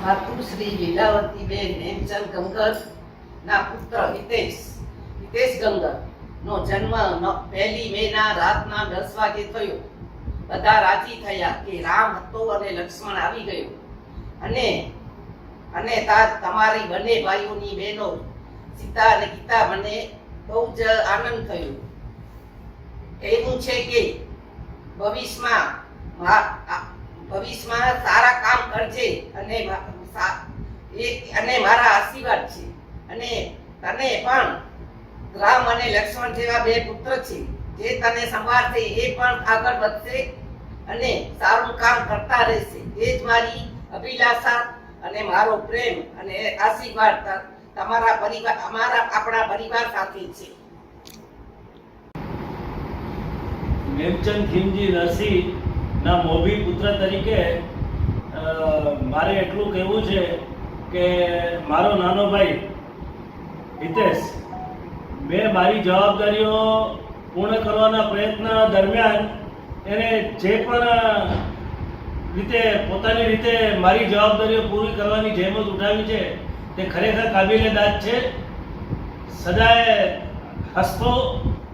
માતુશ્રી લીલાવતીબેન હેમચંદ ગંગર ના પુત્ર હિતેશ ગંગર નો જન્મ 1 મે ના રાતના 10 વાગે થયો. બધા રાજી થયા કે રામ હતો અને લક્ષ્મણ આવી ગયો અને તમારી બંને ભાઈઓની બહેનો સીતા અને ગીતા મને બહુ જ આનંદ થયો. એવું છે કે ભવિષ્યમાં સારા કામ કરજે અને મારા આશીર્વાદ છે. અને તને પણ રામ અને લક્ષ્મણ જેવા 2 પુત્ર છે જે તને સંભાળશે, એ પણ આગળ વધશે અને સારું કામ કરતા રહેશે. એ જ મારી અભિલાષા અને મારો પ્રેમ અને આશીર્વાદ આપણા પરિવાર સાથે છે. હેમચંદ ખીમજી નરસિંહ ના મોભી પુત્ર તરીકે મારે એટલું કહેવું છે કે મારો નાનો ભાઈ હિતેશ, મેં મારી જવાબદારીઓ પૂર્ણ કરવાના પ્રયત્ન દરમિયાન એને જે પણ રીતે પોતાની રીતે મારી જવાબદારીઓ પૂરી કરવાની જહેમત ઉઠાવી છે તે ખરેખર કાબિલે-દાદ છે. સદાય હસતો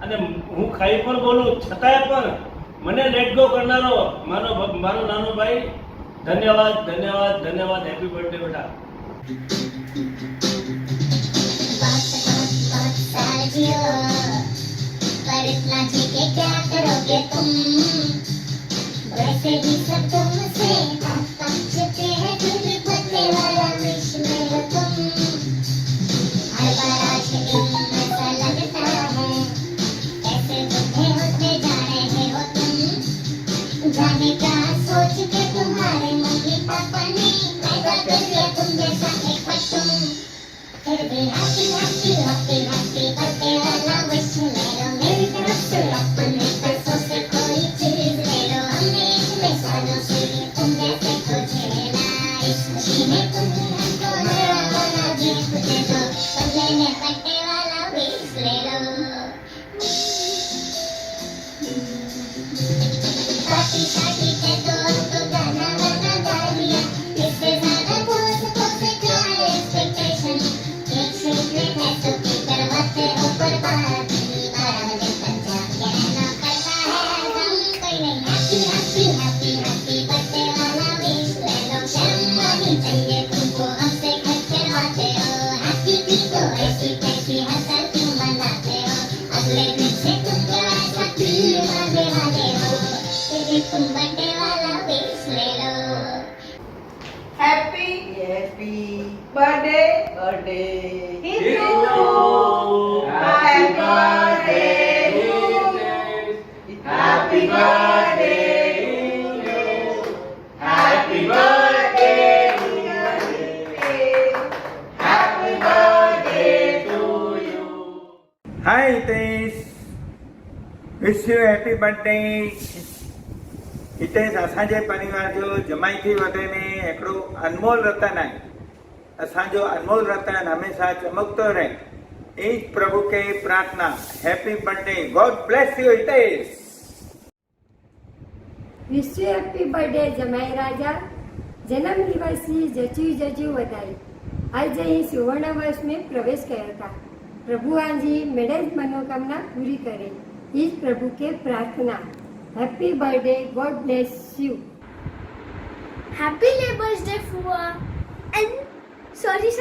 અને હું કાંઈ પણ બોલું છતાંય પણ મને લેટ ગો કરનારો મારો નાનો ભાઈ. ધન્યવાદ ધન્યવાદ ધન્યવાદ. હેપી બર્થડે બેટા. पर इतना जी के क्या करोगे तुम, वैसे भी सब तुमसे पूछते हैं फिर भी बदले वाला विश में हो तुम. हर बार आज के दिन ऐसा लगता है कैसे बुढ़े होते जा रहे हो तुम. जाने का सोच के तुम्हारे मम्मी पापा ने पैदा कर दिया तुम जैसा एक बच्चों. फिर भी happy happy happy happy birthday वाला विश ले लो मेरी तरफ से. अपने पैसों से कोई चीज ले लो, हमने इतने सालों से तुम जैसे को झेला. इस खुशी में तुम हमको नया वाला गिफ्ट दे दो, बदले में बर्थडे वाला विश ले लो. पार्टी शादी के दो तो गाना वाना गा दिया, इससे ज्यादा दोस्तों से क्या एक्सपेक्टेशन. एक सीक्रेट है तो की करवाते हो बर्बादी. 12 बजे तक जाके रहना पड़ता है गम. कोई नहीं happy happy happy happy birthday वाला विश ले लो. शर्म आनी चाहिए तुमको, हमसे खर्च करवाते हो. हैप्पी भी तो ऐसी कैसी हंसा क्यों मनाते हो. अगले दिन से तुम तो ऐसा क्यों मांगने वाले हो. फिर तुम बर्थडे वाला विश ले लो. Happy birthday Hito! Happy birthday to Happy birthday to Happy birthday to Happy birthday to you. Hi Hitesh, wish you happy birthday. Hitesh असांजे परिवार जो जमाई थी वॾे हिकिड़ो अनमोल रतन आहे. असांजो अनमोल रतन हमेशा चमकतो रहे. ईज प्रभु के प्रार्थना. Happy birthday. God bless you Hitesh. Wish you happy birthday जमाई राजा. जन्म दिवस की जची जची बधाई. आज ही सुवर्ण वर्ष में प्रवेश किया था. प्रभु आज मेरे मनोकामना पूरी करे. ईज प्रभु के प्रार्थना. Happy birthday. God bless you. Happy Labour's Day, Fua. And sorry.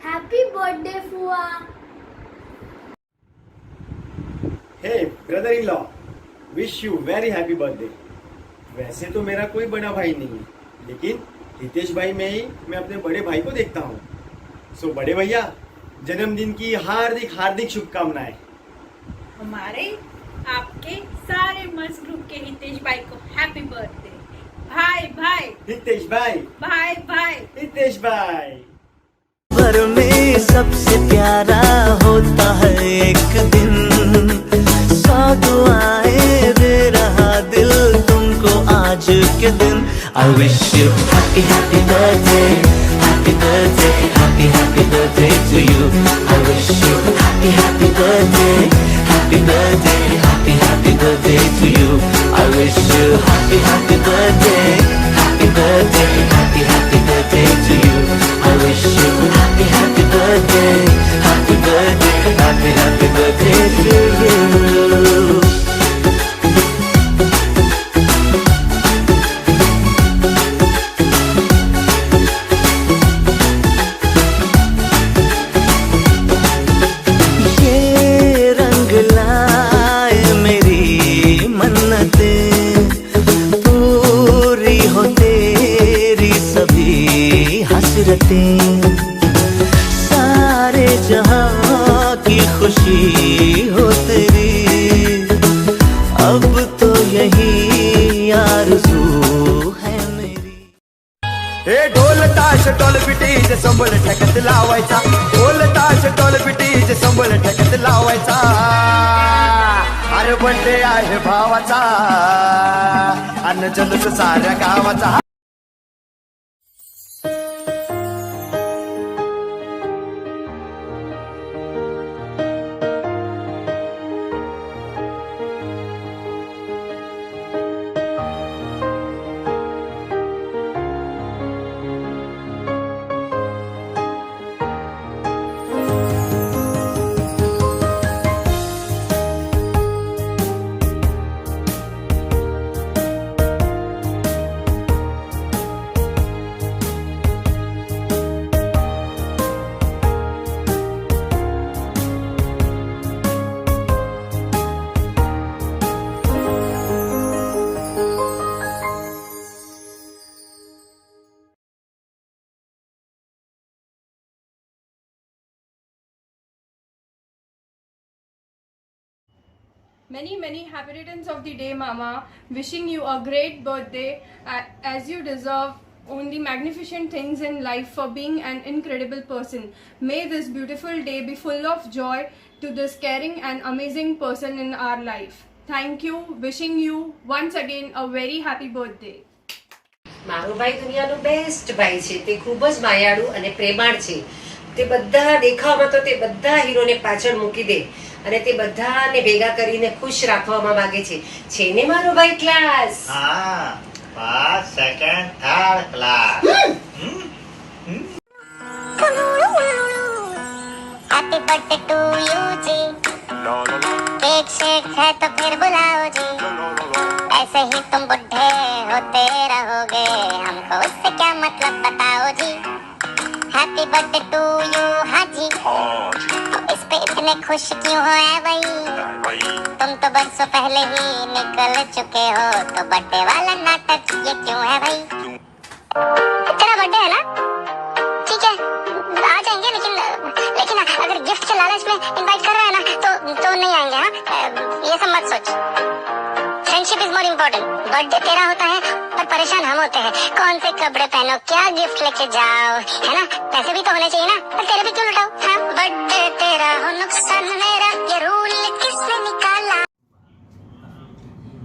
Happy birthday, Fua. Hey brother-in-law, wish you very happy birthday. वैसे तो मेरा कोई बड़ा भाई नहीं है, लेकिन हितेश भाई में ही मैं अपने बड़े भाई को देखता हूँ. सो बड़े भैया, जन्मदिन की हार्दिक हार्दिक शुभकामनाएं. हमारे आपके सारे मस्त ग्रुप के हितेश भाई को हैप्पी बर्थडे. भाई भाई हितेश भाई, भाई भाई हितेश भाई. घर में सबसे प्यारा होता है एक दिन. सौ दुआएं दे रहा दिल तुमको आज के दिन. I wish you happy happy birthday, happy birthday, happy happy birthday to you. I wish you happy happy birthday, happy birthday, happy happy birthday to you. I wish you happy happy birthday, happy birthday, happy happy birthday to you. Birthday happy birthday happy happy birthday to you. ये रंग लाए मेरी मन्नतें, पूरी हो तेरी सभी हसरतें, सारे जहां की खुशी हो तेरी, अब तो यही आरज़ू है मेरी। हे ढोल ताश टोल पिटीज संबळ ठेकत लावायचा, ढोल ताश टोल पिटीज संबळ ठेकत लावायचा, अरे बर्थडे आहे भावाचा अन्न जलूस साऱ्या गावाचा। Many happy returns of the day, Mama. Wishing you a great birthday as you deserve only magnificent things in life for being an incredible person. May this beautiful day be full of joy to this caring and amazing person in our life. Thank you. Wishing you once again a very happy birthday. મારો ભાઈ દુનિયાનો best ભાઈ છે. તે ખૂબ જ માયાળુ અને પ્રેમાળ છે. તે બધા દેખાવમાં તો તે બધા હીરોને પાછળ મૂકી દે અને તે બધાને ભેગા કરીને ખુશ રાખવામાં માંગે છે. છે ને મારો ભાઈ ક્લાસ? હા, first, second, third class. Happy birthday to you जी, केक शेक है तो फिर बुलाओ जी, ऐसे ही तुम बुढ़े होते रहोगे, हमको उससे क्या मतलब बताओ जी। हैप्पी बर्थडे टू यू हाँ जी, इस पे इतने खुश क्यों हो है भाई, तुम तो बरसों पहले ही निकल चुके हो, तो बर्थडे वाला नाटक ये क्यों है भाई। तेरा बर्थडे है ना, ठीक है आ जाएंगे, लेकिन अगर गिफ्ट के लालच में इनवाइट कर रहा है ना तो नहीं आएंगे। हाँ ये सब मत सोच, friendship is more important. Birthday तेरा होता है पर परेशान हम होते हैं, कौन से कपड़े पहनो, क्या गिफ्ट लेके जाओ, है ना, पैसे भी तो होने चाहिए ना, पर तेरे भी क्यों लुटाओ। हाँ बर्थडे तेरा हो नुकसान मेरा, ये रूल किसने निकाला।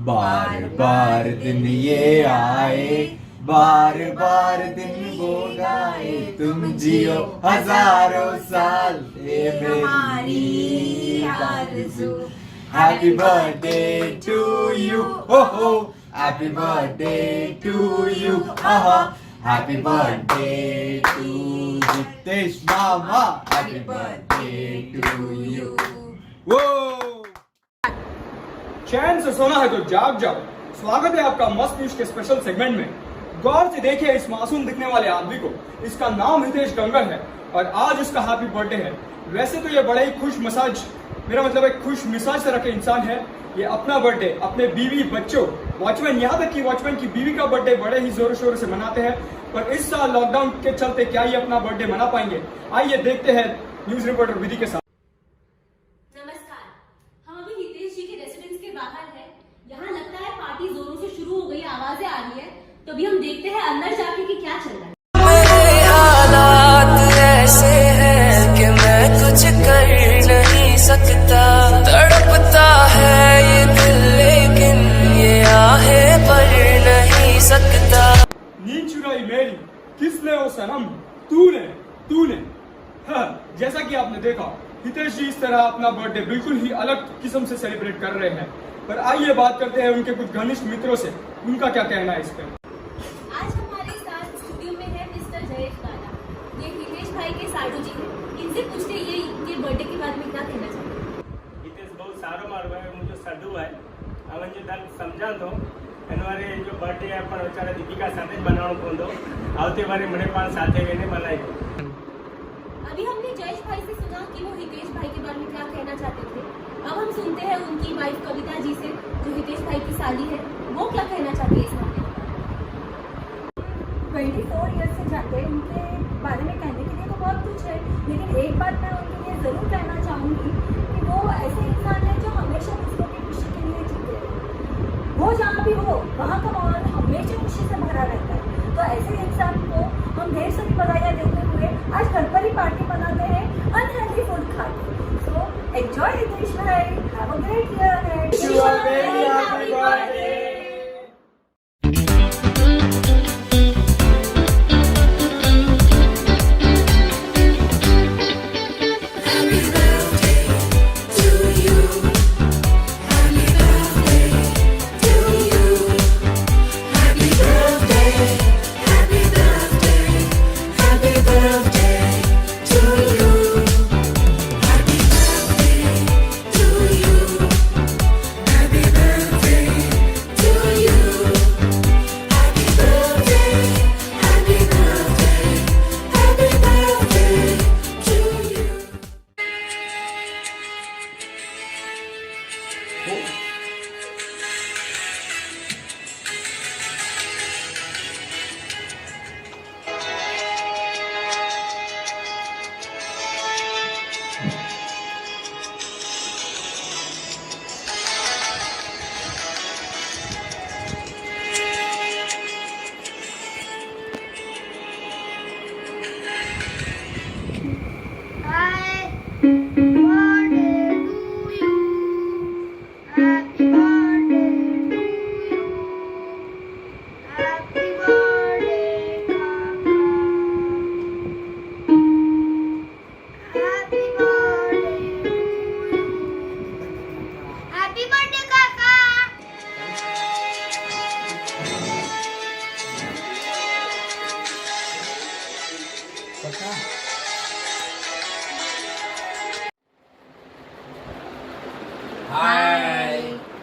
बार बार दिन ये आए, बार बार दिन वो गाए, तुम जियो हजारों साल ये मेरी आरज़ू। हैप्पी बर्थडे टू यू, हो हो happy birthday to you, happy birthday to Jitesh मामा, हैप्पी बर्थडे टू यू। वो चैन से सोना है तो जाग जाओ। स्वागत है आपका मस्त न्यूज के स्पेशल सेगमेंट में। गौर से देखिए इस मासूम दिखने वाले आदमी को, इसका नाम हितेश गंगर है और आज उसका हैप्पी बर्थडे है। वैसे तो ये बड़े ही खुश मिजाज, मेरा मतलब एक खुश मिजाज से रखे इंसान है। ये अपना बर्थडे अपने बीवी, बच्चों, वॉचमैन, यहाँ तक कि वॉचमैन की बीवी का बर्थडे बड़े ही जोरों शोरों से मनाते हैं। पर इस साल लॉकडाउन के चलते क्या ये अपना बर्थडे मना पाएंगे? आइए देखते हैं न्यूज रिपोर्टर विधि के साथ। नमस्कार, हम अभी हितेश जी के रेसिडेंस के बाहर है। यहाँ लगता है पार्टी जोरों से शुरू हो गई, आवाजें आ रही है, तो अभी हम देखते हैं अंदर जाके कि क्या चल रहा है। मेरे हालात ऐसे हैं कि मैं कुछ कर नहीं सकता, तड़पता है ये दिल लेकिन ये आहें भर नहीं सकता। नींद चुराई मेरी किसने ओ सनम, तूने। हाँ, जैसा कि आपने देखा हितेश जी इस तरह अपना बर्थडे बिल्कुल ही अलग किस्म से सेलिब्रेट कर रहे हैं। पर आइए बात करते हैं उनके कुछ घनिष्ठ मित्रों से, उनका क्या कहना है इस पर। आज हमारे साथ स्टूडियो में है मिस्टर जयेश बाला, ये हितेश भाई के साडू जी हैं। इनसे पूछते मारो है मुझे सडू है हमें जो दल समझा तो एन वारे जो बर्थडे है पर बेचारा दीपिका साथे बनावणो पवंदो आवती वारे मने पाण साथे वेने मनाई। अभी हमने जयेश भाई से सुना कि वो हितेश भाई के बारे में क्या कहना चाहते थे। अब हम सुनते हैं उनकी वाइफ कविता जी से, जो हितेश भाई की साली है, वो क्या कहना चाहती है इस मामले में। 24 ईयर्स से जाते उनके बारे में कहने के लिए तो बहुत कुछ है, लेकिन एक बात मैं उनके लिए ज़रूर कहना चाहूँगी कि वो ऐसे इंसान है जो हमेशा दूसरों की खुशी के लिए जीते हैं। वो जहाँ भी हो वहाँ का माहौल हमेशा खुशी से भरा रहता है। तो ऐसे इंसान को हम ढेर सारी बधाइयाँ देते हुए आज घर पर ही पार्टी मनाते हैं अनहेल्दी फूड खाते। सो एंजॉय हितेश भाई, have a great year ahead. Wish you a very happy birthday.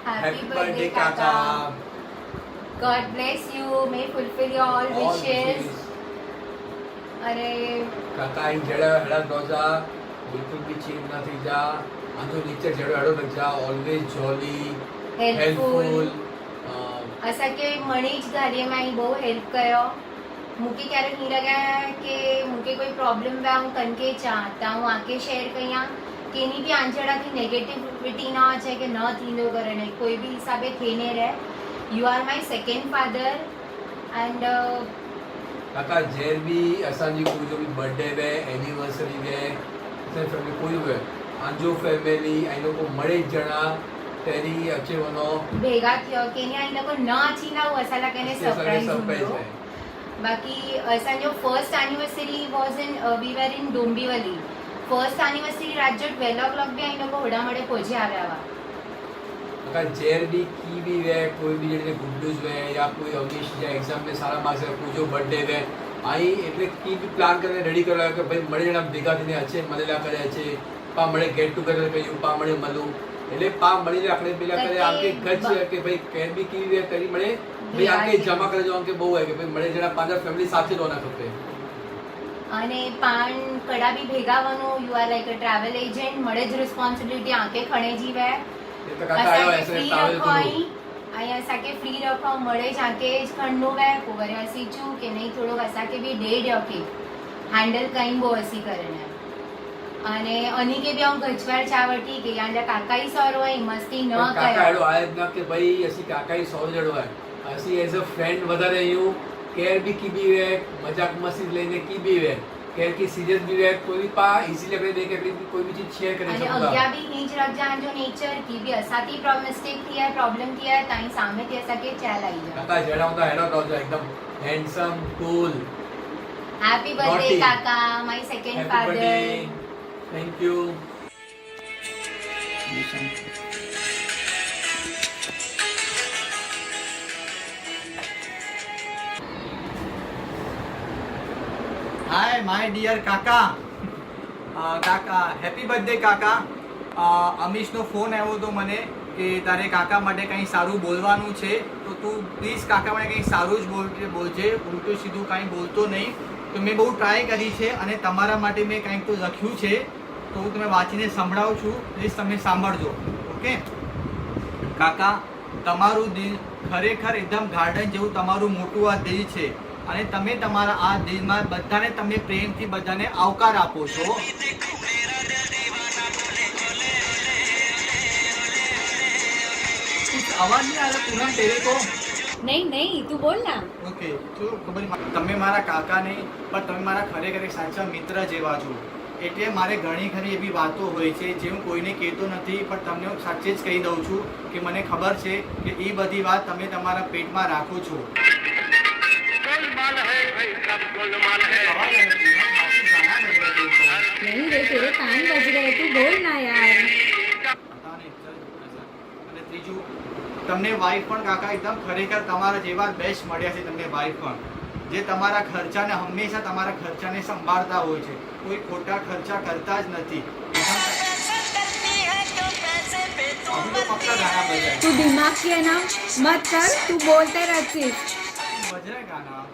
Happy birthday, Kaka. God bless you. May fulfill your all wishes. अरे કાકા इन जड़ा हड़ा रोजा बिल्कुल भी चेंज ना थी जा आंधो नीचे जड़ा हड़ो लग जा ऑलवेज जॉली हेल्पफुल असा के मणिज कार्य में बहु हेल्प कयो मुके क्यारे नहीं लगा कि मुके कोई प्रॉब्लम वे हूँ कनके चाहता हूँ आके शेयर कया कि नहीं भी आंचड़ा की नेगेटिविटी ना अचे कि न थींदो करने कोई भी हिसाबे थेने रहे you are my second father and काका जेर भी असांजी कोई जो भी बर्थडे वे एनिवर्सरी वे असांजी फैमिली कोई वे आंजो फैमिली आई लोग मळे जणा तेरी अचे वनो भेगा थियो के नहीं आई लोग न थीना वो असाला कने सरप्राइज हुंदो बाकी असांजो first anniversary was in we were in Dombivli first anniversary राज्य 12 o'clock भी आई लोग होड़ा मळे पहुंचे आव्या वा काका जेर भी की भी वे कोई भी जने गुड न्यूज वे या कोई अवनीश या एग्जाम में सारा मार्क्स है कोई जो बर्थडे वे आई એટલે की भी प्लान करने रेडी करो કે ભાઈ મળે જણા ભેગા થઈને અચે મળેલા કરે છે પા મળે ગેટ ટુગેધર કર્યું પા મળે મળું એટલે પા મળીને આપણે પેલા કરે આકે ગજ કે ભાઈ કેર બી की વે કરી મળે ભાઈ આકે જમા કરે જો કે બહુ હે કે ભાઈ મળે જણા પાંચ ફેમિલી સાથે રોના ખપે અને પાન કડા બી ભેગાવાનો you are like a travel agent મળે જ રિસ્પોન્સિબિલિટી આકે ખણે જીવે એ તો કાકા આયો એસે ટ્રાવેલ કરું અહીંયા સાકે फ्री रखो મળે જાકે જ ખંડનો વે પોવર હસી છું કે નહીં થોડો વસાકે બી ડેડ ઓકે હેન્ડલ કઈ બો હસી કરને અને અની કે બી હું ગજવાર ચાવટી કે યાંડા કાકાઈ સોરો હોય મસ્તી ન કરે કાકા એડો આય ન કે ભાઈ અસી કાકાઈ સોર જડો હોય અસી એઝ અ ફ્રેન્ડ વધારે યુ કેર બી की भी वे मजाक मस्ती लेने की भी वे केयर की सीरियस भी वे कोई पा इजीली अपने देख के कोई भी चीज शेयर करे અને અગ્યા બી નીચ રખ જાન જો નેચર की भी असाती मिस्टेक थी है प्रॉब्लम थी है ताई सामे थी सके चल आई जा काका जेड़ा होता हेडो रोज एकदम हैंडसम कूल हैप्पी बर्थडे काका my second father thank you hi my dear काका काका हैप्पी बर्थडे काका અમીશનો ફોન આવ્યો હતો મને કે તારે કાકા માટે કંઈ સારું બોલવાનું છે, તો તું પ્લીઝ કાકા માટે કંઈ સારું જ બોલજે, ઉલટું સીધું કાંઈ બોલતો નહીં. તો મેં બહુ ટ્રાય કરી છે અને તમારા માટે મેં કંઈક તો લખ્યું છે, તો હું તમે વાંચીને સંભળાવું છું, પ્લીઝ તમે સાંભળજો. ઓકે? કાકા, તમારું દિલ ખરેખર એકદમ ગાર્ડન જેવું તમારું મોટું આ દિલ છે અને તમે તમારા આ દિલમાં બધાને તમે પ્રેમથી બધાને આવકાર આપો છો. आवाज नहीं आ रहा पूनम तेरे को? नहीं नहीं तू बोल ना. ओके, तो खबर તમે મારા કાકા નહીં પણ તમે મારા ખરેખર એક સાચા મિત્ર જેવા છો. એટલે મારે ઘણી ખરી એવી વાતો હોય છે જે હું કોઈને કહેતો નથી, પણ તમને હું સાચે જ કહી દઉં છું કે મને ખબર છે કે એ બધી વાત તમે તમારા પેટમાં રાખો છો. नहीं रे तेरे कान बज रहे, तू बोल ना यार. અને ત્રીજું, તમને વાઈફ પણ કાકા એકદમ ખરેખર તમારા જેવા બેસ્ટ મળ્યા છે. તમને વાઈફ પણ જે તમારા ખર્ચાને હંમેશા તમારા ખર્ચાને સંભાળતા હોય છે, કોઈ ખોટા ખર્ચા કરતા જ નથી. तू दिमाग की है ना मत कर, तू बोलते रहती. બજરા ગાના.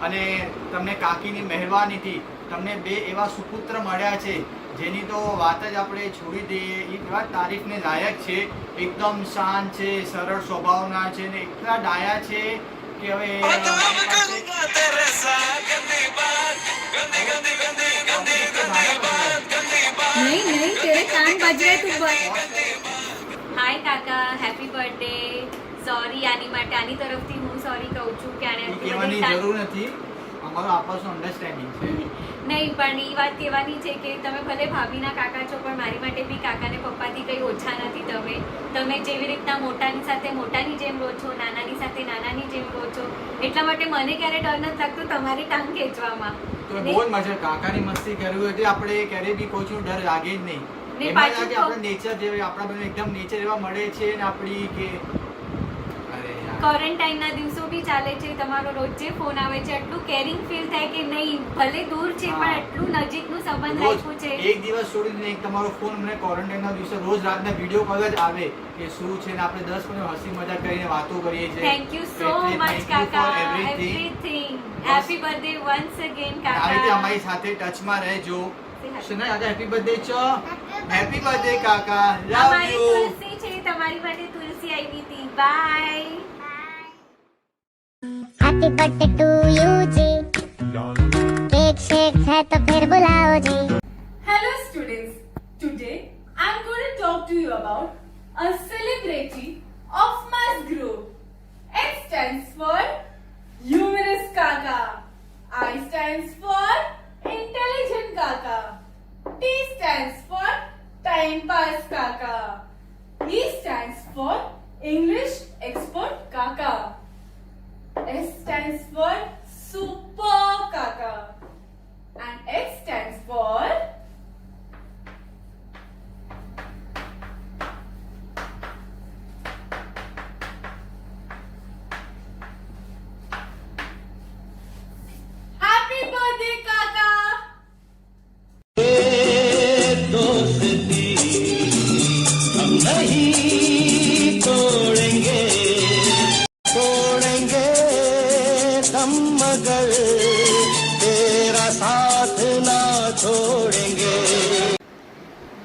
અને તમને કાકીની મહેરબાનીથી તમને બે એવા સુપુત્ર મળ્યા છે જેની તો વાત જ આપણે છોડી દઈએ. એ એવા તારીફને લાયક છે, એકદમ શાંત છે, સરળ સ્વભાવના છે ને એટલા ડાયા છે કે હવે नहीं नहीं तेरे कान बज रहे, तू बोल. હાય કાકા, હેપી બર્થડે. સોરી આની માટે, આની તરફથી હું સોરી કહું છું કે આને કહેવાની જરૂર નથી, અમારો આપસનો અન્ડરસ્ટેન્ડિંગ છે. નહીં, પણ એ વાત કહેવાની છે કે તમે ભલે ભાભીના કાકા છો પણ મારી માટે બી કાકા ને પપ્પાથી કંઈ ઓછા નથી. તમે જેવી રીતના મોટાની સાથે મોટાની જેમ રહો છો, નાનાની સાથે નાનાની જેમ રહો છો, એટલા માટે મને ક્યારે ડર નથી લાગતો તમારી ટાંગ ખેંચવામાં. તો બહુ જ મજા, કાકાની મસ્તી કરવી હતી આપણે ક્યારે બી કોઈનું ડર લાગે જ નહીં. ને એમાં પાછું લાગે આપણે નેચર જેવા, આપણા બંને એકદમ નેચર એવા મળે છે ને આપણી કે ક્વોરન્ટાઇન ના દિવસો બી ચાલે છે, તમારો રોજ જે ફોન આવે છે, એટલું કેરિંગ ફીલ થાય કે નહીં ભલે દૂર છે પણ એટલું નજીકનું સંબંધ રાખ્યું છે. એક દિવસ છોડીને એક તમારો ફોન મને ક્વોરન્ટાઇન ના દિવસે રોજ રાતના વિડીયો કોલ જ આવે કે શું છે ને આપણે 10 મિનિટ હસી મજાક કરીને વાતો કરીએ છીએ. થેન્ક યુ સો મચ કાકા, everything. Happy birthday once again કાકા. આવી રીતે અમારી સાથે ટચમાં રહેજો. શના આજે હેપી બર્થડે છો. હેપી બર્થડે કાકા, લવ અમારી યુ. તુલસી છે, તમારી માટે તુલસી આવી હતી. Bye. Happy birthday to you जी, केक शेक है तो फिर बुलाओ जी. Hello students, today I'm going to talk to you about a celebrity of my group. X stands for humorous Kaka, I stands for intelligent Kaka, T stands for time pass Kaka, E stands for English expert Kaka, S stands for super Kaka, and X stands for Happy birthday Kaka. दोस्ती हम नहीं तोड़ेंगे, तोड़ेंगे हम मगर तेरा साथ ना छोड़ेंगे.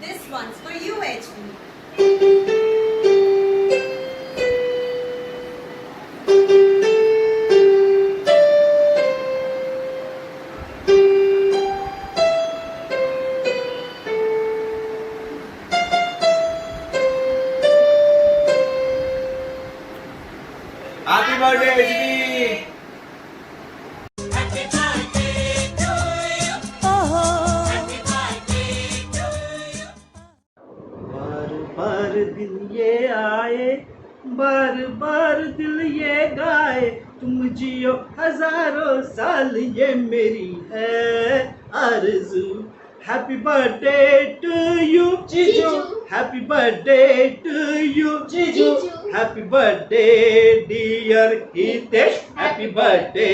This one's for you, HB. Happy birthday HB. बार बार दिल ये आए, बार बार दिल ये गाए, तुम जियो हजारों साल ये मेरी है आरज़ू. हैप्पी बर्थडे टू यू जीजू, हैप्पी बर्थडे टू यू जीजू, happy birthday dear Hitesh, happy birthday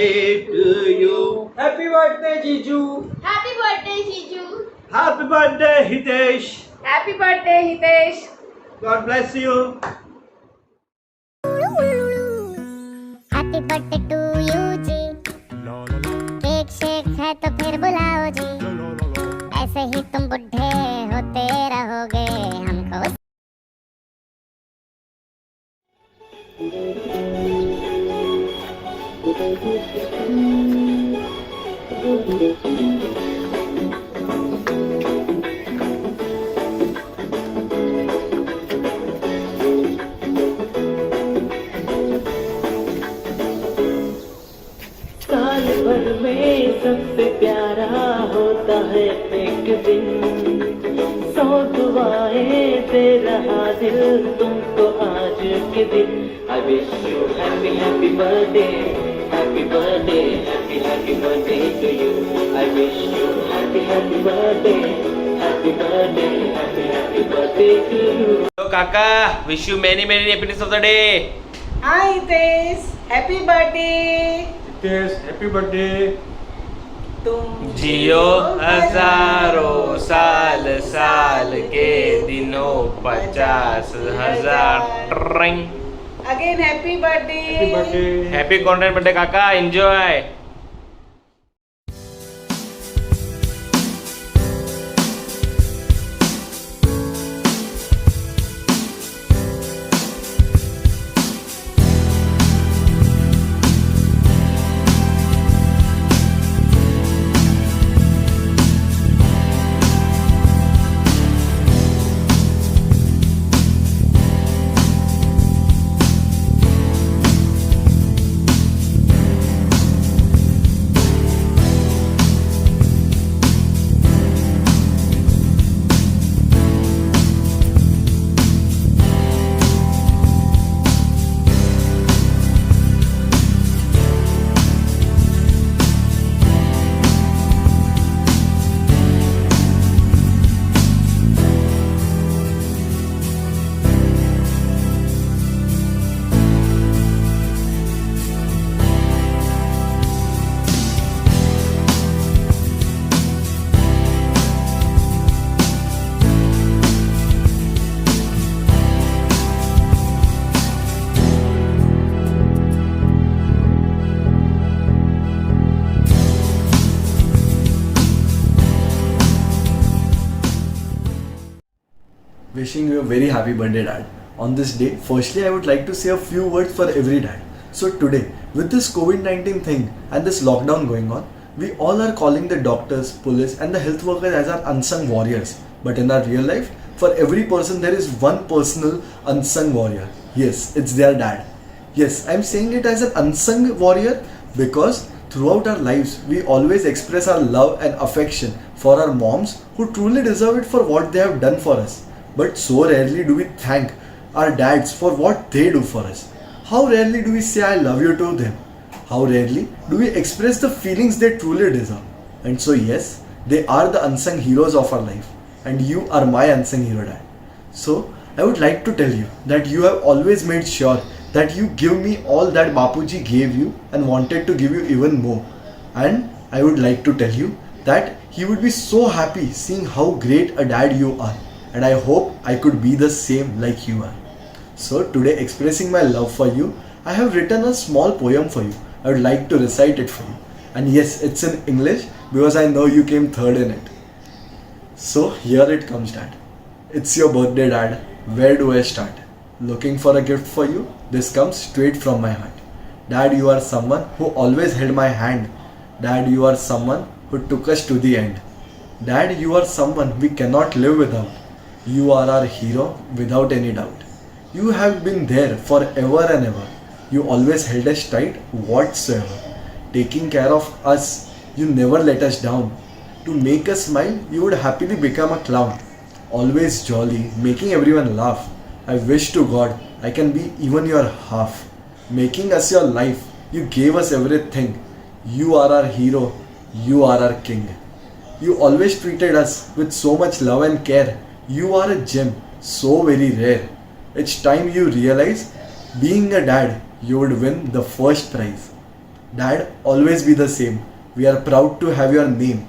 to you. Happy birthday जीजू, हैप्पी बर्थडे जीजू. Happy birthday Hitesh. Happy birthday, Hitesh. God bless you. Happy birthday to you जी। Cake shake है तो फिर बुलाओ जी। ऐसे ही तुम बुढ़े होते रहोगे हमको। साल भर में सबसे प्यारा होता है एक दिन, 100 दुआएं दे रहा दिल तुमको आज के दिन। I wish you happy happy birthday, happy birthday, happy happy birthday to you. I wish you happy happy birthday, happy birthday, happy happy birthday to you. So Kaka, wish you many happiness of the day. Hi, Hitesh. Happy birthday. Yes, happy birthday. तुम जियो हजारों साल, साल के दिनों 50,000. Again, happy birthday. Happy birthday. Happy content birthday Kaka, enjoy. Wishing you a very happy birthday, Dad. On this day, firstly, I would like to say a few words for every dad. So today, with this COVID-19 thing and this lockdown going on, we all are calling the doctors, police and the health workers as our unsung warriors. But in our real life, for every person there is one personal unsung warrior. Yes, it's their dad. Yes, I'm saying it as an unsung warrior because throughout our lives, we always express our love and affection for our moms who truly deserve it for what they have done for us. But so rarely do we thank our dads for what they do for us. How rarely do we say I love you to them? How rarely do we express the feelings they truly deserve? And so yes, they are the unsung heroes of our life. And you are my unsung hero, Dad. So I would like to tell you that you have always made sure that you give me all that Bapuji gave you and wanted to give you even more. And I would like to tell you that he would be so happy seeing how great a dad you are. And I hope I could be the same like you are. So today, expressing my love for you, I have written a small poem for you. I would like to recite it for you. And yes, it's in English because I know you came third in it. So here it comes, Dad. It's your birthday, Dad. Where do I start? Looking for a gift for you? This comes straight from my heart. Dad, you are someone who always held my hand. Dad, you are someone who took us to the end. Dad, you are someone we cannot live without. You are our hero without any doubt. You have been there forever and ever. You always held us tight whatsoever. Taking care of us, you never let us down. To make us smile, you would happily become a clown. Always jolly, making everyone laugh. I wish to God I can be even your half. Making us your life, you gave us everything. You are our hero, you are our king. You always treated us with so much love and care. You are a gem, so very rare. It's time you realize, being a dad, you would win the first prize. Dad, always be the same. We are proud to have your name.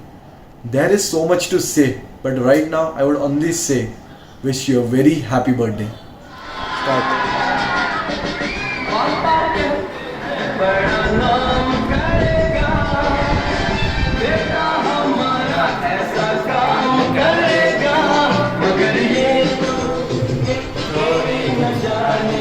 There is so much to say, But right now, I would only say, wish you a very happy birthday. Start. करेगा मगर ये तू थोड़ी न जाने